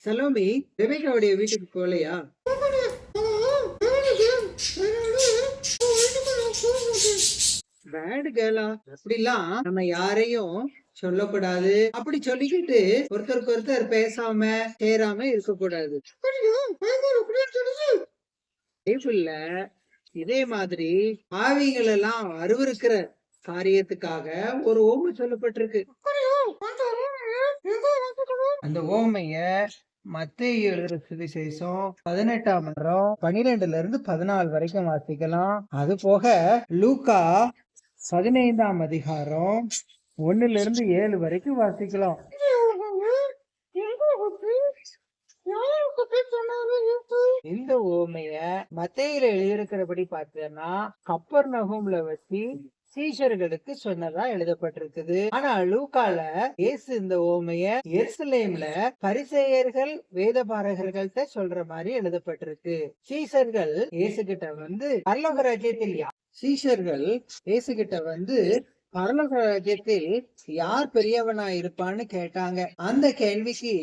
சலோமி ரெபேக்காவுடைய வீட்டுக்கு போகலையா? பேட் கேர்ளா? அப்படிலாம் நம்ம யாரையும் சொல்லக்கூடாது. அப்படி சொல்லிக்கிட்டு ஒருத்தருக்கு ஒருத்தர் பேசாம சேராம இருக்கக்கூடாது. பைபிள்ல இதே மாதிரி பாவிகள் எல்லாம் அருவருக்கிற காரியத்துக்காக ஒரு ஓமை சொல்லப்பட்டிருக்கு. அந்த ஓமைய மத்தேயு எழுதின சுவிசேஷம் 18ஆம் அதிகாரம் 12ல இருந்து 14 வரைக்கும் வாசிக்கலாம். அது போக லூக்கா 15ஆம் அதிகாரம் 1ல இருந்து 7 வரைக்கும் வாசிக்கலாம். இந்த ஓமைய மத்தேயுல எழுதியிருக்கிறபடி பார்த்தேன்னா கப்பர்நகூம்ல வச்சு சீஷர்களுக்கு சொன்னதா எழுதப்பட்டிருக்குது. ஆனா லூக்கால இயேசு இந்த ஓமைய எருசலேம்ல பரிசேயர்கள் வேதபாரகர்கள்ட்ட சொல்ற மாதிரி எழுதப்பட்டிருக்கு. சீஷர்கள் இயேசு கிட்ட வந்து பரலோக ராஜ்யத்தில் சீஷர்கள் இயேசு கிட்ட வந்து பரலோக ராஜ்யத்தில் யார் பெரியவனா இருப்பான்னு கேட்டாங்க. அந்த கேள்விக்கு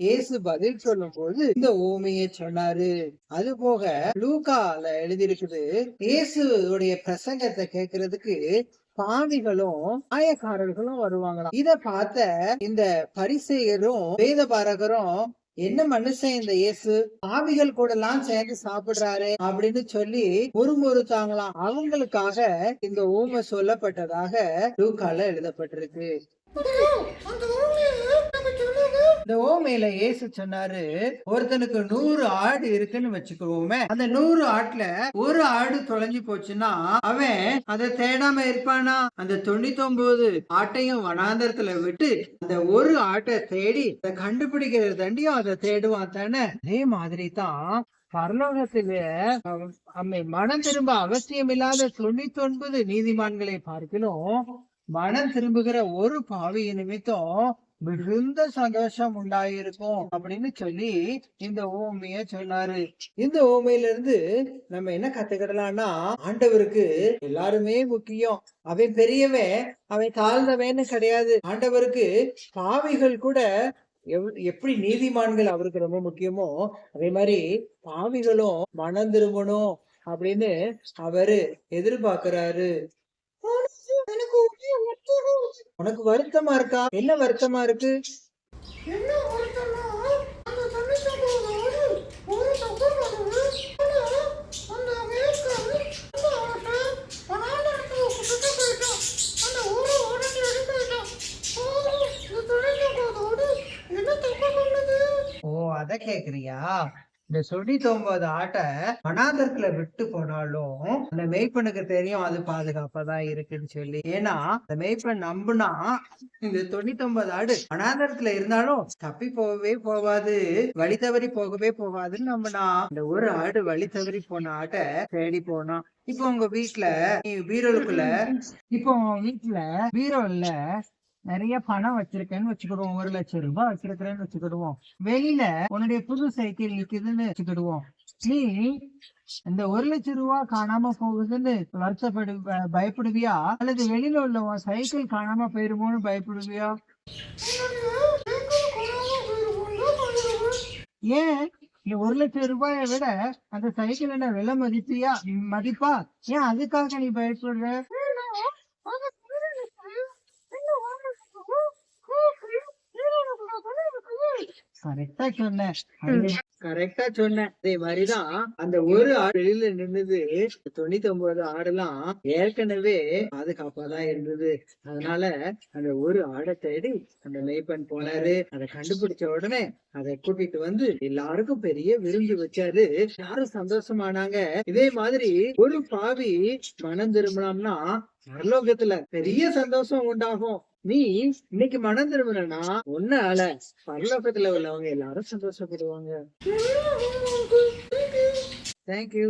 இயேசு பதில் சொல்லும் போது இந்த ஓமையை சொன்னாரு. அது போக லூக்கால எழுதியிருக்குது, இயேசுடைய பிரசங்கத்தை கேட்கறதுக்கு பாவிகளும் ஆயக்காரர்களும் வருவாங்களாம். இத பார்த்த இந்த பரிசேயரும் வேதபாரகரும், என்ன மனுஷன் இந்த இயேசு பாவிகள் கூட எல்லாம் சேர்ந்து சாப்பிடுறாரு அப்படின்னு சொல்லி முறுமுறுத்தாங்களாம். அவங்களுக்காக இந்த ஊமை சொல்லப்பட்டதாக லூக்கால எழுதப்பட்டிருக்கு. இந்த ஓமையில இயேசு சொன்னாரு, ஒருத்தனுக்கு 100 ஆடு இருக்குன்னு வச்சுக்கோமே, அந்த 100 ஆட்டுல ஒரு ஆடு தொலைஞ்சு போச்சுன்னா அவன் அதை தேடாம இருப்பானா? அந்த 99 ஆட்டையும் வனாந்தரத்துல விட்டு அந்த ஒரு ஆட்டை தேடி அதை கண்டுபிடிக்கிற தண்டியும் அதை தேடுவான் தானே. அதே மாதிரி தான் பரலோகத்திலே மனம் திரும்ப அவசியம் இல்லாத 99 நீதிமான்களை பார்க்கணும் மனம் திரும்புகிற ஒரு பாவி நிமித்தம் மிகுந்த சந்தோஷம் உண்டாயிருக்கும் அப்படின்னு சொல்லி இந்த ஓமைய சொன்னாரு. இந்த ஓமையில இருந்து நம்ம என்ன கத்துக்கிடலாம்னா, ஆண்டவருக்கு எல்லாருமே முக்கியம். அவன் பெரியவன், அவன் தாழ்ந்தவன்னு கிடையாது. ஆண்டவருக்கு பாவிகள் கூட எப்படி நீதிமான்கள் அவருக்கு ரொம்ப முக்கியமோ, அதே மாதிரி பாவிகளும் மனம் திரும்பணும் அப்படின்னு அவரு எதிர்பார்க்கிறாரு. உனக்கு வருத்தமா இருக்கா? என்ன வருத்தமா இருக்கு? ஓ, அத கேக்குறியா? இந்த 99 ஆட்டை வனாந்தரத்துல விட்டு போனாலும் அந்த மேய்ப்பனுக்கு தெரியும் அது பாதுகாப்பாதான் இருக்குன்னு சொல்லி. ஏன்னா அந்த மேய்ப்பன் நம்புனா இந்த 99 ஆடு வனாந்தரத்துல இருந்தாலும் தப்பி போகவே போகாது, வழி தவறி போகவே போகாதுன்னு நம்பினா. இந்த ஒரு ஆடு வழி தவறி போன ஆட்டை தேடி போனா. இப்போ உங்க வீட்டுல பீரோல நிறைய பணம் வச்சிருக்கேன்னு வச்சுக்கிடுவோம். 1,00,000 ரூபாய் வச்சிருக்கிறேன்னு வச்சுக்கிடுவோம். வெளியில உன்னுடைய புது சைக்கிள் நிக்குதுன்னு வச்சுக்கிடுவோம். நீ இந்த 1,00,000 ரூபாய் காணாம போகுதுன்னு பயப்படுவியா, அல்லது வெளியில உள்ள சைக்கிள் காணாம போயிருமோன்னு பயப்படுவியா? ஏன் நீ 1,00,000 ரூபாயை விட அந்த சைக்கிள் என்ன விலை மதிப்பா? ஏன் அதுக்காக நீ பயப்படுற? கரெக்டா சொன்னேன். அதே மாதிரிதான் அந்த ஒரு ஆடு வெளியில நின்னுது. 99 ஆடுலாம் ஏற்கனவே பாதுகாப்பாதான் இருந்தது. அதனால அந்த ஒரு ஆடை தேடி அந்த மேய்ப்பன் போனாரு. அதை கண்டுபிடிச்ச உடனே அதை கூட்டிட்டு வந்து எல்லாருக்கும் பெரிய விருந்து வச்சாரு. எல்லாரும் சந்தோஷமானாங்க. இதே மாதிரி ஒரு பாவி மனம் திரும்பினோம்னா பரலோகத்துல பெரிய சந்தோஷம் உண்டாகும். நீ இன்னைக்கு மனம் திரும்பினா ஒன்னால பரலோகத்துல உள்ளவங்க எல்லாரும் சந்தோஷப்படுவாங்க. தேங்க்யூ.